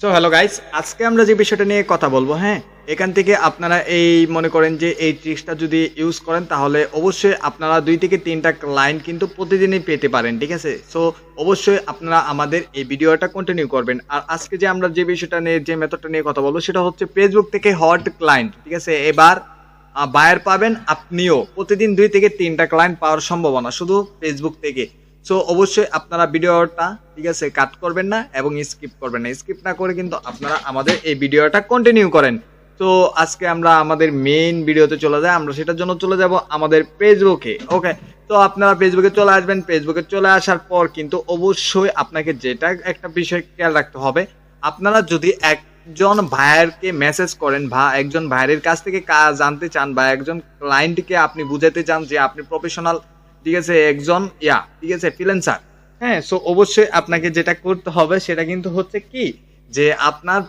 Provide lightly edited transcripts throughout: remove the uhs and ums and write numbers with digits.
So hello guys, আজকে আমরা যে বিষয়টা নিয়ে কথা বলবো, হ্যাঁ, এখান থেকে আপনারা এই মনে করেন যে এই ট্রিক্সটা যদি ইউজ করেন তাহলে অবশ্যই আপনারা 2 থেকে 3টা ক্লায়েন্ট কিন্তু প্রতিদিনই পেতে পারেন, ঠিক আছে? সো অবশ্যই আপনারা আমাদের এই ভিডিওটা কন্টিনিউ করবেন। আর আজকে যে আমরা যে বিষয়টা নিয়ে যে মেথডটা নিয়ে কথা বলবো সেটা হচ্ছে ফেসবুক থেকে হট ক্লায়েন্ট, ঠিক আছে? এবার বায়ার পাবেন আপনিও, প্রতিদিন 2 থেকে 3টা ক্লায়েন্ট পাওয়ার সম্ভাবনা শুধু ফেসবুক থেকে। সো অবশ্যই আপনারা ভিডিওটা, ঠিক আছে, কাট করবেন না এবং স্কিপ করবেন না। স্কিপ না করে কিন্তু আপনারা আমাদের এই ভিডিওটা কন্টিনিউ করেন। তো আজকে আমরা আমাদের মেইন ভিডিওতে চলে যাই, আমরা সেটার জন্য চলে যাব আমাদের ফেসবুকে। ওকে, তো আপনারা ফেসবুকে চলে আসবেন। ফেসবুকে চলে আসার পর কিন্তু অবশ্যই আপনাকে যেটা একটা বিষয় খেয়াল রাখতে হবে, আপনারা যদি একজন ভাইয়ারকে মেসেজ করেন বা একজন ভাইয়ের কাছ থেকে কাজ জানতে চান বা একজন ক্লায়েন্টকে আপনি বুঝাতে চান যে আপনি প্রফেশনাল, ঠিক আছে, একজন ঠিক আছে, ফ্রিল্যান্সার। হ্যাঁ, সো অবশ্যই আপনাকে যেটা করতে হবে সেটা কিন্তু হচ্ছে কি, যে আপনার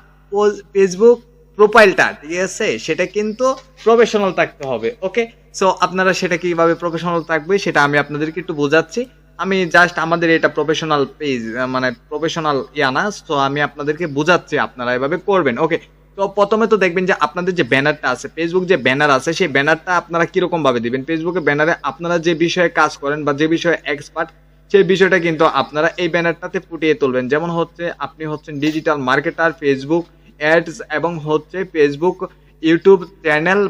ফেসবুক প্রোফাইলটা, ঠিক আছে, সেটা কিন্তু প্রফেশনাল থাকতে হবে। ওকে, সো আপনারা সেটা কিভাবে প্রফেশনাল থাকবে সেটা আমি আপনাদেরকে একটু বোঝাচ্ছি। আমি জাস্ট আমাদের এটা প্রফেশনাল পেজ, মানে প্রফেশনাল না, তো আমি আপনাদেরকে বোঝাচ্ছি আপনারা এভাবে করবেন। ওকে, তো প্রথমে তো দেখবেন যে আপনাদের যে ব্যানারটা আছে, ফেসবুক যে ব্যানার আছে, সেই ব্যানারটা আপনারা কিরকম ভাবে দিবেন। ফেসবুকে ব্যানারে আপনারা যে বিষয়ে কাজ করেন বা যে বিষয়ে এক্সপার্ট, সেই বিষয়টা কিন্তু আপনারা এই ব্যানারটাতে ফুটিয়ে তুলবেন। যেমন হচ্ছে আপনি হচ্ছেন ডিজিটাল মার্কেটার, ফেসবুক অ্যাডস এবং হচ্ছে ফেসবুক ইউটিউব চ্যানেল,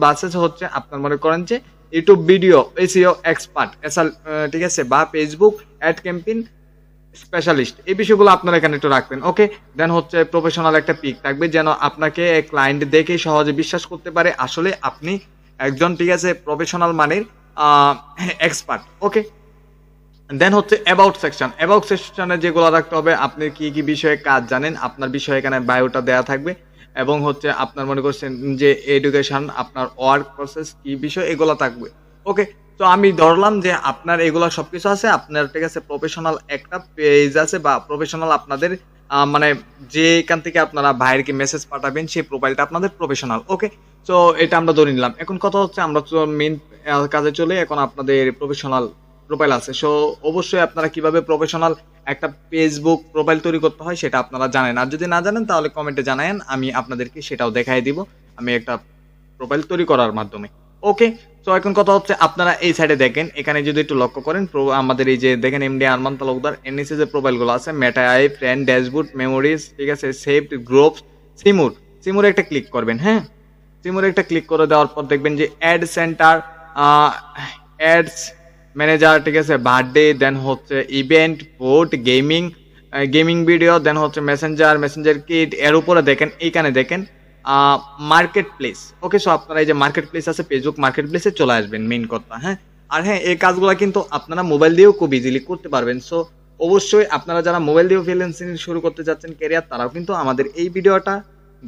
বাসেস হচ্ছে আপনার মনে করেন যে ইউটিউব ভিডিও এসইও এক্সপার্ট, ঠিক আছে, বা ফেসবুক অ্যাড ক্যাম্পেইন স্পেশালিস্ট, এই বিষয়গুলো আপনারা এখানে একটু রাখবেন। ওকে, দেন হচ্ছে প্রফেশনাল একটা পিক থাকবে যেন আপনাকে ক্লায়েন্ট দেখে সহজে বিশ্বাস করতে পারে আসলে আপনি একজন, ঠিক আছে, প্রফেশনাল মানের এক্সপার্ট। ওকে, দেন হচ্ছে অ্যাবাউট সেকশন। অ্যাবাউট সেকশনে যেগুলো রাখতে হবে, আপনি কি কি বিষয়ে কাজ জানেন, আপনার বিষয়ে এখানে বায়োটা দেওয়া থাকবে এবং হচ্ছে আপনার মনে করছেন যে এডুকেশন, আপনার ওয়ার্ক প্রসেস কি বিষয়, এগুলো থাকবে। ওকে, তো আমি ধরলাম যে আপনার এগুলো সবকিছু আছে, আপনার, ঠিক আছে, প্রফেশনাল একটা পেজ আছে বা প্রফেশনাল আপনাদের মানে যেখান থেকে আপনারা ভাইয়েরকে মেসেজ পাঠাবেন সেই প্রোফাইলটা আপনাদের প্রফেশনাল। ওকে, তো এটা আমরা ধরে নিলাম। এখন কথা হচ্ছে আমরা মেইন কাজে চলে, এখন আপনাদের প্রফেশনাল প্রোফাইল আছে। সো অবশ্যই আপনারা কিভাবে প্রফেশনাল একটা ফেসবুক প্রোফাইল তৈরি করতে হয় সেটা আপনারা জানেন। আর যদি না জানেন তাহলে কমেন্টে জানায়েন, আমি আপনাদেরকে সেটাও দেখাই দিব আমি একটা প্রোফাইল তৈরি করার মাধ্যমে। ওকে, তো এখন কথা হচ্ছে আপনারা এই সাইডে দেখেন, এখানে যদি একটু লক্ষ্য করেন, আমাদের এই যে দেখেন এমডি আরমান তালুকদার এনএসি যে প্রোফাইলগুলো আছে, মেটা আই, ফ্রেন্ড, ড্যাশবোর্ড, মেমোরিজ, ঠিক আছে, সেভড গ্রুপস, সিমুরে একটা ক্লিক করবেন। হ্যাঁ, সিমুরে একটা ক্লিক করে দেওয়ার পর দেখবেন যে অ্যাড সেন্টার, অ্যাডস ম্যানেজার, ঠিক আছে, বার্থডে, দেন হচ্ছে ইভেন্ট, পোর্ট, গেমিং ভিডিও, দেন হচ্ছে মেসেঞ্জার কিট। এর উপরে দেখেন, এইখানে দেখেন মার্কেট প্লেস। ওকে, সো আপনারা এই যে মার্কেট প্লেস আছে, ফেসবুক মার্কেট প্লেসে চলে আসবেন, মেইন কথা। হ্যাঁ, আর হ্যাঁ, এই কাজগুলো কিন্তু আপনারা মোবাইল দিয়েও খুব ইজিলি করতে পারবেন। সো অবশ্যই আপনারা যারা মোবাইল দিয়েও ফ্রিল্যান্সিং শুরু করতে যাচ্ছেন ক্যারিয়ার, তারাও কিন্তু আমাদের এই ভিডিওটা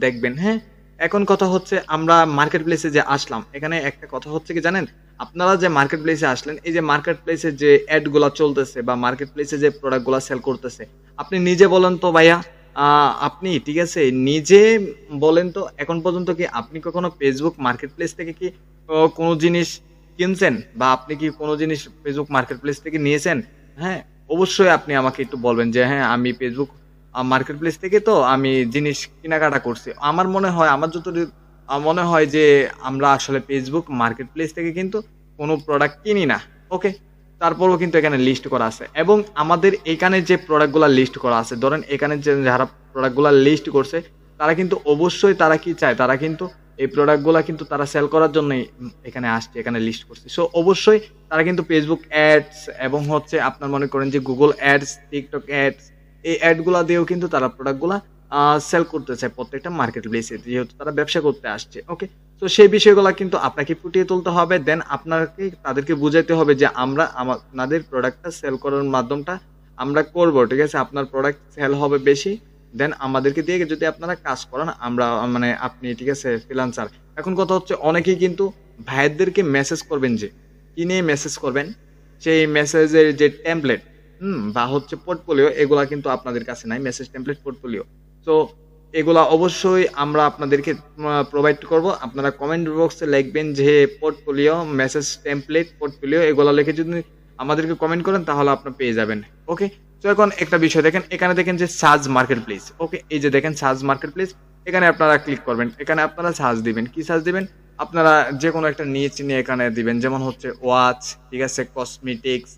দেখবেন। হ্যাঁ, এখন কথা হচ্ছে আমরা মার্কেট প্লেসে যে আসলাম, এখানে একটা কথা হচ্ছে কি জানেন, আপনারা যে মার্কেট প্লেসে আসলেন, এই যে মার্কেট প্লেসে যে অ্যাড গুলা চলতেছে বা মার্কেট প্লেসে যে প্রোডাক্ট গুলা সেল করতেছে, আপনি নিজে বলেন তো ভাইয়া, আপনি, ঠিক আছে, নিজে বলেন তো এখন পর্যন্ত কি আপনি কখনো ফেসবুক মার্কেট প্লেস থেকে কি কোনো জিনিস কিনছেন বা আপনি কি কোনো জিনিস ফেসবুক মার্কেট প্লেস থেকে নিয়েছেন? হ্যাঁ, অবশ্যই আপনি আমাকে একটু বলবেন যে হ্যাঁ, আমি ফেসবুক মার্কেট প্লেস থেকে তো আমি জিনিস কেনাকাটা করছি। আমার মনে হয়, আমার যতটুকু মনে হয় যে আমরা আসলে ফেসবুক মার্কেট প্লেস থেকে কিন্তু কোনো প্রোডাক্ট কিনি না। ওকে, তারপরেও কিন্তু এখানে লিস্ট করা আছে এবং আমাদের এখানে যে প্রোডাক্টগুলো লিস্ট করা আছে, ধরেন এখানে যে যারা প্রোডাক্টগুলো লিস্ট করছে তারা কিন্তু অবশ্যই, তারা কি চায়, তারা কিন্তু এই প্রোডাক্টগুলো কিন্তু তারা সেল করার জন্যই এখানে আসছে, এখানে লিস্ট করছে। সো অবশ্যই তারা কিন্তু ফেসবুক অ্যাডস এবং হচ্ছে আপনার মনে করেন যে গুগল অ্যাডস, টিকটক অ্যাডস, এই অ্যাডগুলা দিয়েও কিন্তু তারা প্রোডাক্টগুলা সেল করতে চায় প্রত্যেকটা মার্কেট প্লেসে, যেহেতু তারা ব্যবসা করতে আসছে। ওকে, তো সেই বিষয়গুলো কিন্তু আপনাকে ফুটিয়ে তুলতে হবে, দেন আপনাকে তাদেরকে বুঝাইতে হবে যে আমরা আপনাদের প্রোডাক্টটা সেল করার মাধ্যমটা আমরা করব, ঠিক আছে, আপনার প্রোডাক্ট সেল হবে বেশি, দেন আমাদেরকে দিয়ে যদি আপনারা কাজ করান, আমরা মানে আপনি, ঠিক আছে, ফ্রিল্যান্সার। এখন কথা হচ্ছে অনেকেই কিন্তু ভাইদেরকে মেসেজ করবেন, যে কি নিয়ে মেসেজ করবেন, সেই মেসেজের যে টেমপ্লেট বা হচ্ছে পোর্টফোলিও, এগুলা কিন্তু আপনাদের কাছে নাই, মেসেজ টেমপ্লেট, পোর্টফোলিও। তো এগুলা অবশ্যই আমরা আপনাদেরকে প্রোভাইড করব। আপনারা কমেন্ট বক্সে লিখবেন যে পোর্টফোলিও, মেসেজ টেমপ্লেট, পোর্টফোলিও, এগুলা লিখে যদি আমাদেরকে কমেন্ট করেন তাহলে আপনারা পেয়ে যাবেন। ওকে, তো এখন একটা বিষয় দেখেন, এখানে দেখেন যে সার্চ মার্কেট প্লেস। ওকে, এই যে দেখেন সার্চ মার্কেট প্লেস, এখানে আপনারা ক্লিক করবেন। এখানে আপনারা সার্চ দিবেন, কি সার্চ দিবেন, আপনারা যে কোনো একটা নিচ নিয়ে এখানে দিবেন, যেমন হচ্ছে ওয়াচ, ঠিক আছে, কসমেটিক্স,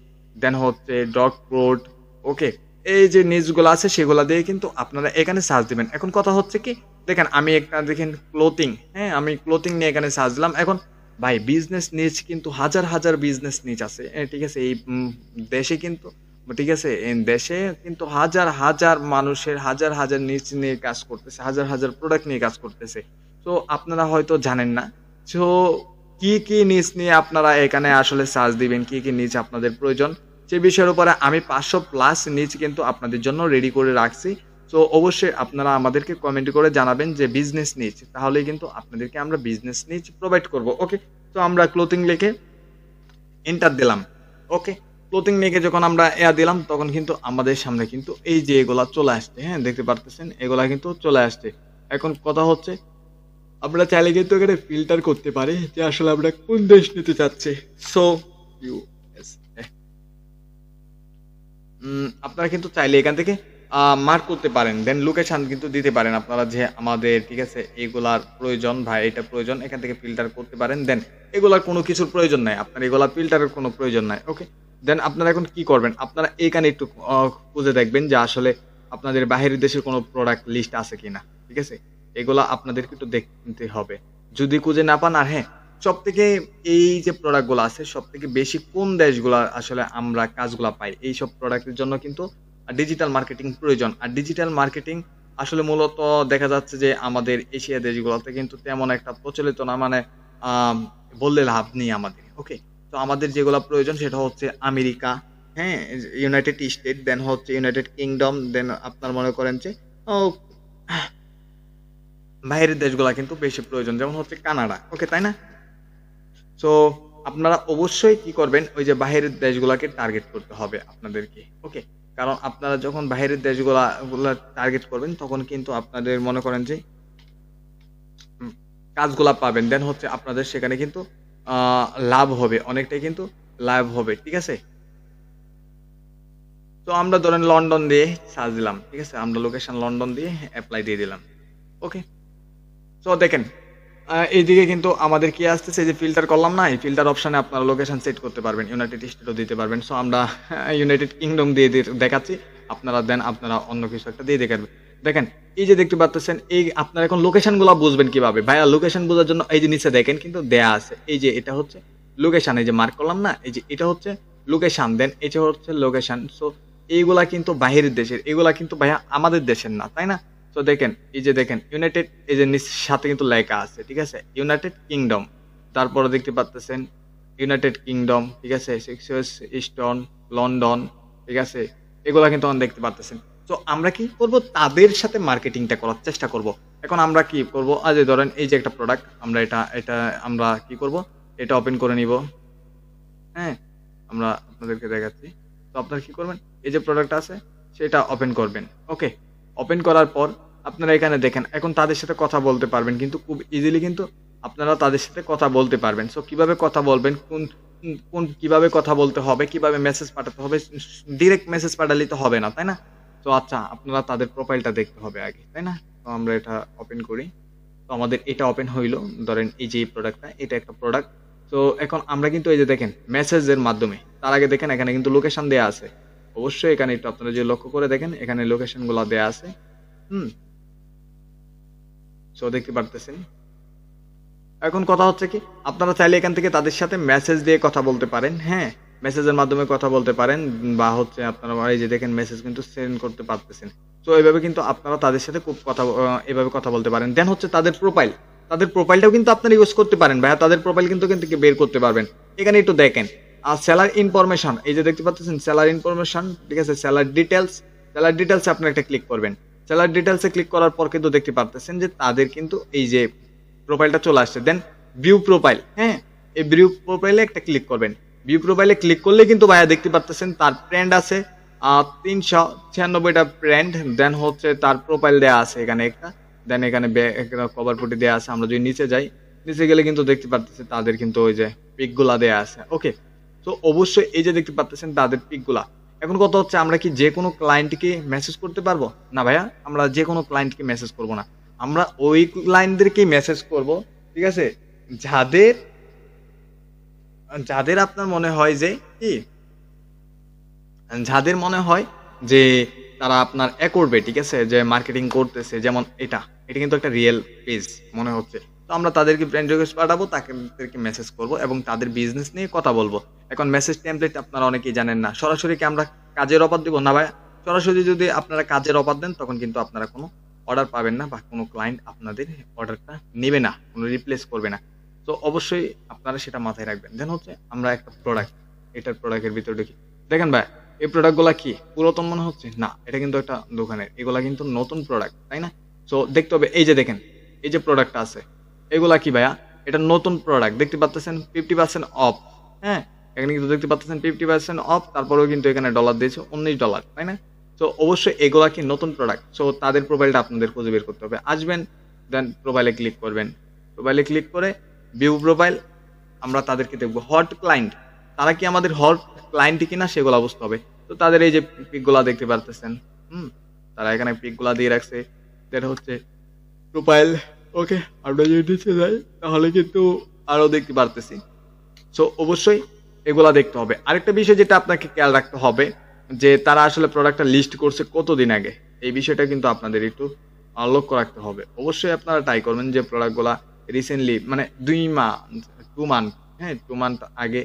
দেন হচ্ছে ডগ ফুড। ওকে, এই যে নিচগুলো আছে সেগুলো দিয়ে কিন্তু আপনারা এখানে সার্চ দিবেন। এখন কথা হচ্ছে কি, দেখেন আমি একটা দেখেন ক্লোথিং, হ্যাঁ আমি ক্লোথিং নিয়ে এখানে সার্চ দিলাম। এখন ভাই বিজনেস নিচ কিন্তু হাজার হাজার বিজনেস নিচ আছে, ঠিক আছে, এই দেশে কিন্তু, ঠিক আছে, এই দেশে কিন্তু হাজার হাজার মানুষের হাজার হাজার নিচ নিয়ে কাজ করতেছে, হাজার হাজার প্রোডাক্ট নিয়ে কাজ করতেছে। তো আপনারা হয়তো জানেন না। সো কি কি নিচ নিয়ে আপনারা এখানে আসলে সার্চ দিবেন, কি কি নিচ আপনাদের প্রয়োজন, সে বিষয়ের উপরে আমি 500+ নিচ কিন্তু আপনাদের জন্য রেডি করে রাখছি। তো অবশ্যই আপনারা আমাদেরকে কমেন্ট করে জানাবেন যে বিজনেস নিচ, তাহলেই কিন্তু আপনাদেরকে আমরা বিজনেস নিচ প্রোভাইড করব। ওকে, তো আমরা ক্লোথিং লিখে এন্টার দিলাম। ওকে, ক্লোথিং লিখে যখন আমরা দিলাম, তখন কিন্তু আমাদের সামনে কিন্তু এই যে এগুলা চলে আসছে, হ্যাঁ দেখতে পারতেছেন এগুলা কিন্তু চলে আসছে। এখন কথা হচ্ছে, আমরা চাইলে কিন্তু এখানে ফিল্টার করতে পারি যে আসলে আমরা কোন দেশ নিতে চাচ্ছি। সো ইউএসএ, আপনারা কিন্তু চাইলে এখান থেকে মার্ক করতে পারেন, দেন লোকেশন কিন্তু দিতে পারেন আপনারা যে আমাদের, ঠিক আছে, এগুলার প্রয়োজন ভাই, এটা প্রয়োজন, এখান থেকে ফিল্টার করতে পারেন। দেন এগুলার কোনো কিছুর প্রয়োজন নাই, আপনার এগুলা ফিল্টারের কোনো প্রয়োজন নাই। ওকে, দেন আপনারা এখন কি করবেন, আপনারা এখানে একটু খুঁজে দেখবেন যে আসলে আপনাদের বাহিরের দেশের কোনো প্রোডাক্ট লিস্ট আছে কিনা, ঠিক আছে, এগুলা আপনাদেরকে একটু দেখতে হবে। যদি খুঁজে না পান, আর হ্যাঁ, সব থেকে এই যে প্রোডাক্টগুলো আছে সব থেকে বেশি কোন দেশগুলা আসলে আমরা কাজগুলা পাই, এই সব প্রোডাক্টের জন্য কিন্তু ডিজিটাল মার্কেটিং প্রয়োজন। আর ডিজিটাল মার্কেটিং আসলে মূলত দেখা যাচ্ছে যে আমাদের এশিয়া দেশগুলোতে কিন্তু তেমন একটা প্রচলিত না, মানে আম, বললে লাভ নেই আমাদের। ওকে, তো আমাদের যেগুলো প্রয়োজন সেটা হচ্ছে আমেরিকা, হ্যাঁ, ইউনাইটেড স্টেট, দেন হচ্ছে ইউনাইটেড কিংডম, দেন আপনার মনে করেন যে ও, বাইরের দেশগুলা কিন্তু বেশি প্রয়োজন, যেমন হচ্ছে কানাডা। ওকে, তাই না? সো আপনারা অবশ্যই কি করবেন, ওই যে বাহিরের দেশগুলাকে টার্গেট করতে হবে আপনাদেরকে। ওকে, কারণ আপনারা যখন বাহিরের দেশগুলা টার্গেট করবেন, তখন কিন্তু আপনাদের মনে করেন যে কাজগুলা পাবেন, দেন হচ্ছে আপনাদের সেখানে কিন্তু লাভ হবে, অনেকটাই কিন্তু লাভ হবে, ঠিক আছে। তো আমরা ধরেন লন্ডন দিয়ে সার্চ দিলাম, ঠিক আছে, আমরা লোকেশন লন্ডন দিয়ে অ্যাপ্লাই দিয়ে দিলাম। ওকে, তো দেখেন এইদিকে কিন্তু আমাদের কি আসতেছে, যে ফিল্টার করলাম না, এই ফিল্টার অপশনে আপনারা লোকেশন সেট করতে পারবেন, ইউনাইটেড স্টেটও দিতে পারবেন। সো আমরা ইউনাইটেড কিংডম দিয়ে দেখাচ্ছি, আপনারা দেন আপনারা অন্য কিছু একটা দিয়ে দেখাবেন। দেখেন এই যে দেখতে পাচ্ছেন, এই আপনারা এখন লোকেশনগুলো বুঝবেন কিভাবে ভাইয়া, লোকেশন বোঝার জন্য এই যে নিচে দেখেন কিন্তু দেয়া আছে, এই যে এটা হচ্ছে লোকেশন, এই যে মার্ক করলাম না, এই যে এটা হচ্ছে লোকেশন, দেন এটা হচ্ছে লোকেশন। সো এইগুলা কিন্তু বাহিরের দেশের, এগুলা কিন্তু ভাইয়া আমাদের দেশের না, তাই না? তো দেখেন এই যে দেখেন ইউনাইটেড, এই যে সাথে কিন্তু লেখা আছে, ঠিক আছে, ইউনাইটেড কিংডম, তারপরে দেখতে পাচ্ছেন ইউনাইটেড কিংডম, ঠিক আছে, ইস্টন, লন্ডন, ঠিক আছে, এগুলা কিন্তু আমরা দেখতে পাচ্ছেন। তো আমরা কি করব, তাদের সাথে মার্কেটিংটা করার চেষ্টা করব। এখন আমরা কি করব, আজ ধরেন এই যে একটা প্রোডাক্ট, আমরা এটা এটা আমরা কি করব, এটা ওপেন করে নিব, হ্যাঁ, আমরা আপনাদেরকে দেখাচ্ছি। তো আপনারা কি করবেন, এই যে প্রোডাক্ট আছে সেটা ওপেন করবেন। ওকে, ওপেন করার পর আপনারা এখানে দেখেন, এখন তাদের সাথে কথা বলতে পারবেন, কিন্তু খুব ইজিলি কিন্তু আপনারা তাদের সাথে কথা বলতে পারবেন। সো কিভাবে কথা বলবেন, কোন কোন কিভাবে কথা বলতে হবে, কিভাবে মেসেজ পাঠাতে হবে, ডিরেক্ট মেসেজ পাঠালে তো হবে না, তাই না? তো আচ্ছা, আপনারা তাদের প্রোফাইলটা দেখতে হবে আগে, তাই না? তো আমরা এটা ওপেন করি। তো আমাদের এটা ওপেন হইলো, ধরেন এই যে প্রোডাক্টটা, এটা একটা প্রোডাক্ট। তো এখন আমরা কিন্তু এই যে দেখেন মেসেজের মাধ্যমে, তার আগে দেখেন এখানে কিন্তু লোকেশন দেয়া আছে, অবশ্যই এখানে একটু আপনারা যে লক্ষ্য করে দেখেন, এখানে লোকেশন গুলা দেয়া আছে। হুম, সো দেখতে পারতেছেন। এখন কথা হচ্ছে কি, আপনারা চাইলে এখান থেকে তাদের সাথে মেসেজ দিয়ে কথা বলতে পারেন, হ্যাঁ, মেসেজের মাধ্যমে কথা বলতে পারেন, বা হচ্ছে আপনারা এই যে দেখেন মেসেজ কিন্তু সেন্ড করতে পারতেছেন। তো এইভাবে কিন্তু আপনারা তাদের সাথে খুব কথা এভাবে কথা বলতে পারেন। দেন হচ্ছে তাদের প্রোফাইল, তাদের প্রোফাইলটাও কিন্তু আপনারা ইউজ করতে পারেন ভাইয়া, তাদের প্রোফাইল কিন্তু কিন্তু বের করতে পারবেন। এখানে একটু দেখেন, আর সেলার ইনফরমেশন, এই যে দেখতে পাচ্ছেন সেলার ইনফরমেশন, ঠিক আছে, সেলার ডিটেলস, সেলার ডিটেলসে আপনারা একটা ক্লিক করবেন। সেলার ডিটেলসে ক্লিক করার পর কিন্তু দেখতে পারতেছেন যে তাদের কিন্তু এই যে প্রোফাইলটা চলে আসছে। দেন ভিউ প্রোফাইল, হ্যাঁ, এই ভিউ প্রোফাইলে একটা ক্লিক করবেন। ভিউ প্রোফাইলে ক্লিক করলে কিন্তু ভাইয়া দেখতে পারতেছেন তার ফ্রেন্ড আছে 396টা ফ্রেন্ড, দেন হচ্ছে তার প্রোফাইল দেয়া আছে এখানে একটা, দেন এখানে কভার ফটো দেয়া আছে। আমরা যদি নিচে যাই, নিচে গেলে কিন্তু দেখতে পারতেছি তাদের কিন্তু ওই যে পিক গুলা দেয়া আছে। ওকে, তো অবশ্যই এই যে দেখতে পাচ্ছেন তাদের পিক গুলা, এখন কথা হচ্ছে আমরা কি যে কোনো ক্লায়েন্টকে মেসেজ করতে পারবো? না ভাইয়া, আমরা যে কোনো ক্লায়েন্টকে মেসেজ করব না। আমরা ওই ক্লায়েন্টদেরকেই মেসেজ করব, ঠিক আছে? যাদের যাদের আপনার মনে হয় যে কি যাদের মনে হয় যে তারা আপনার করবে, ঠিক আছে, যে মার্কেটিং করতেছে, যেমন এটা কিন্তু একটা রিয়েল পেজ মনে হচ্ছে। তো আমরা তাদেরকে ফ্রেন্ড রিকোয়েস্ট পাঠাবো, তাদেরকে মেসেজ করব এবং তাদের বিজনেস নিয়ে কথা বলবো। এখন মেসেজ টেমপ্লেট আপনারা অনেকেই জানেন না। সরাসরি কি আমরা কাজের অফার দিব? না ভাই, সরাসরি যদি আপনারা কাজের অফার দেন তখন কিন্তু আপনারা কোনো অর্ডার পাবেন না বা কোনো ক্লায়েন্ট আপনাদের অর্ডারটা নেবে না, কোনো রিপ্লেস করবে না। তো অবশ্যই আপনারা সেটা মাথায় রাখবেন। দেন হচ্ছে আমরা একটা প্রোডাক্ট, এটার প্রোডাক্টের ভিতরে ঢুকি। দেখেন ভাই, এই প্রোডাক্টগুলা কি পুরাতন মনে হচ্ছে? না, এটা কিন্তু একটা দোকানের, এগুলা কিন্তু নতুন প্রোডাক্ট, তাই না? সো দেখতে হবে, এই যে দেখেন, এই যে প্রোডাক্টটা আছে, এগুলা কি ভাইয়া? এটা নতুন প্রোডাক্ট, দেখতে পাচ্ছেন 50% অফ। হ্যাঁ, এখানে কিন্তু দেখতে পাচ্ছেন 50% অফ, তারপরেও কিন্তু এখানে ডলার দিয়েছে $19, তাই না? তো অবশ্যই এগুলা কি নতুন প্রোডাক্ট। সো তাদের প্রোফাইলটা আপনাদের খুঁজে বের করতে হবে। আসবেন, দেন প্রোফাইলে ক্লিক করবেন। প্রোফাইলে ক্লিক করে ভিউ প্রোফাইল, আমরা তাদেরকে দেখবো হট ক্লায়েন্ট, তারা কি আমাদের হট ক্লায়েন্ট কিনা সেগুলো বুঝতে হবে। তো তাদের এই যে পিকগুলা দেখতে পারতেছেন, তারা এখানে পিকগুলা দিয়ে রাখছে। যেটা হচ্ছে প্রোফাইল। ওকে, আমরা যদি নিচে যাই তাহলে কিন্তু আরো দেখতে পারতেছি। সো অবশ্যই এগুলা দেখতে হবে। আরেকটা বিষয় যেটা আপনাকে খেয়াল রাখতে হবে, যে তারা আসলে প্রোডাক্টটা লিস্ট করছে কতদিন আগে, এই বিষয়টা কিন্তু আপনাদের একটু লক্ষ্য রাখতে হবে। অবশ্যই আপনারা ট্রাই করবেন যে প্রোডাক্টগুলা রিসেন্টলি, মানে 2 মান্থ, হ্যাঁ 2 মান্থ আগে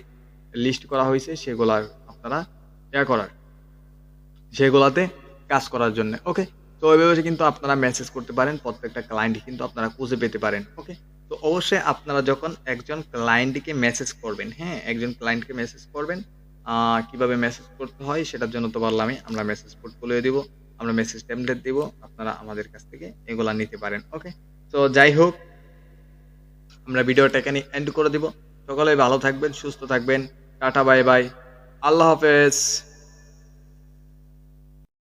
লিস্ট করা হয়েছে, সেগুলা আপনারা সেগুলাতে কাজ করার জন্য। ওকে, তো ওইভাবে কিন্তু আপনারা মেসেজ করতে পারেন, প্রত্যেকটা ক্লায়েন্ট কিন্তু আপনারা খুঁজে পেতে পারেন। ওকে, তো অবশ্যই আপনারা যখন একজন ক্লায়েন্টকে মেসেজ করবেন, হ্যাঁ একজন ক্লায়েন্টকে মেসেজ করবেন, কিভাবে মেসেজ করতে হয় সেটার জন্য তো বললামই, আমরা মেসেজ পোর্টফোলিও দিব, আমরা মেসেজ টেমপ্লেট দিব, আপনারা আমাদের কাছ থেকে এগুলা নিতে পারেন। ওকে, তো যাই হোক, আমরা ভিডিওটা এখানে এন্ড করে দিব। সকলে ভালো থাকবেন, সুস্থ থাকবেন। টাটা, বাই বাই, আল্লাহ হাফেজ।